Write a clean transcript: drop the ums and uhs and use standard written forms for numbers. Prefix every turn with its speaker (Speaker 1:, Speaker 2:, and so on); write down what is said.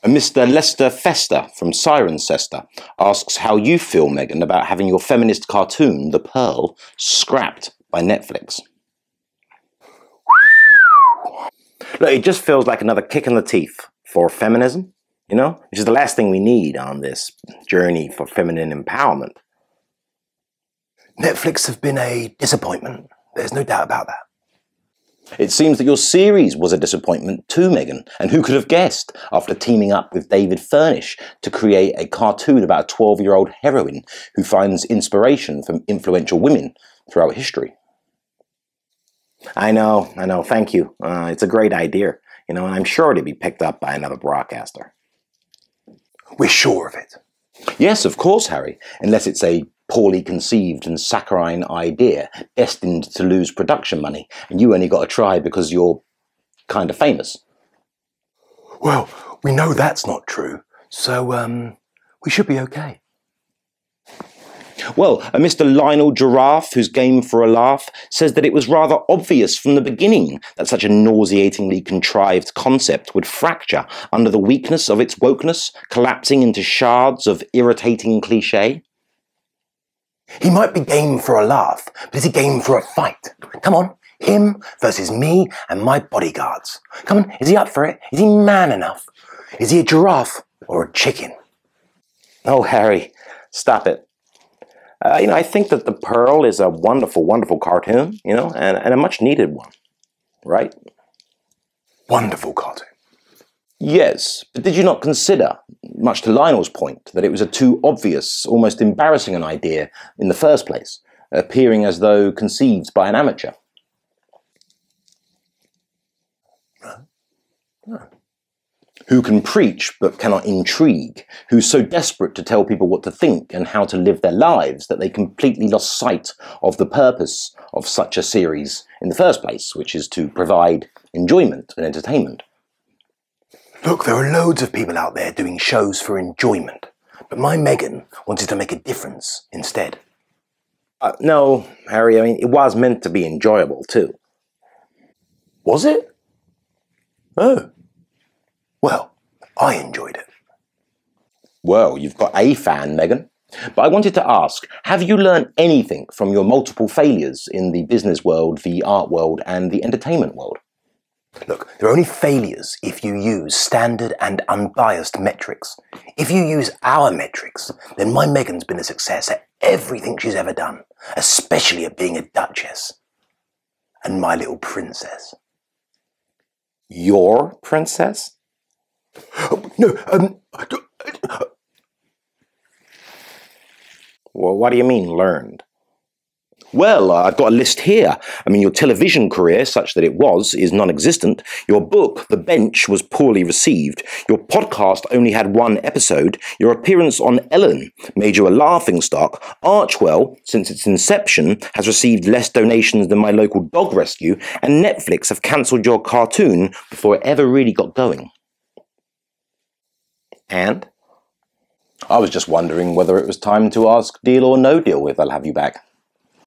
Speaker 1: Mr. Lester Fester from Cirencester asks how you feel, Meghan, about having your feminist cartoon, The Pearl, scrapped by Netflix. Look, it just feels like another kick in the teeth for feminism, which is the last thing we need on this journey for feminine empowerment.
Speaker 2: Netflix have been a disappointment. There's no doubt about that.
Speaker 1: It seems that your series was a disappointment too, Meghan, and who could have guessed, after teaming up with David Furnish to create a cartoon about a 12-year-old heroine who finds inspiration from influential women throughout history. I know, thank you. It's a great idea, and I'm sure to be picked up by another broadcaster.
Speaker 2: We're sure of it.
Speaker 1: Yes, of course, Harry, unless it's a poorly conceived and saccharine idea destined to lose production money, and you only got to try because you're kind of famous.
Speaker 2: Well, we know that's not true, so we should be okay.
Speaker 1: Well, a Mr. Lionel Giraffe, who's game for a laugh, says that it was rather obvious from the beginning that such a nauseatingly contrived concept would fracture under the weakness of its wokeness, collapsing into shards of irritating cliché.
Speaker 2: He might be game for a laugh, but is he game for a fight? Come on, him versus me and my bodyguards. Come on, is he up for it? Is he man enough? Is he a giraffe or a chicken?
Speaker 1: Oh, Harry, stop it. I think that The Pearl is a wonderful, wonderful cartoon, and a much needed one, right?
Speaker 2: Wonderful cartoon.
Speaker 1: Yes, but did you not consider, much to Lionel's point, that it was a too obvious, almost embarrassing an idea in the first place, appearing as though conceived by an amateur?
Speaker 2: No.
Speaker 1: Who can preach but cannot intrigue, who's so desperate to tell people what to think and how to live their lives that they completely lost sight of the purpose of such a series in the first place, which is to provide enjoyment and entertainment.
Speaker 2: Look, there are loads of people out there doing shows for enjoyment, but my Meghan wanted to make a difference instead.
Speaker 1: No, Harry, it was meant to be enjoyable too.
Speaker 2: Was it? Oh. Well, I enjoyed it.
Speaker 1: Well, you've got a fan, Meghan. But I wanted to ask, have you learned anything from your multiple failures in the business world, the art world, and the entertainment world?
Speaker 2: Look, there are only failures if you use standard and unbiased metrics. If you use our metrics, then my Meghan's been a success at everything she's ever done, especially at being a duchess. And my little princess.
Speaker 1: Your princess?
Speaker 2: No,
Speaker 1: Well, what do you mean, learned? Well, I've got a list here. Your television career, such that it was, is non-existent. Your book, The Bench, was poorly received. Your podcast only had one episode. Your appearance on Ellen made you a laughingstock. Archwell, since its inception, has received less donations than my local dog rescue. And Netflix have cancelled your cartoon before it ever really got going. And? I was just wondering whether it was time to ask deal or no deal if they'll have you back.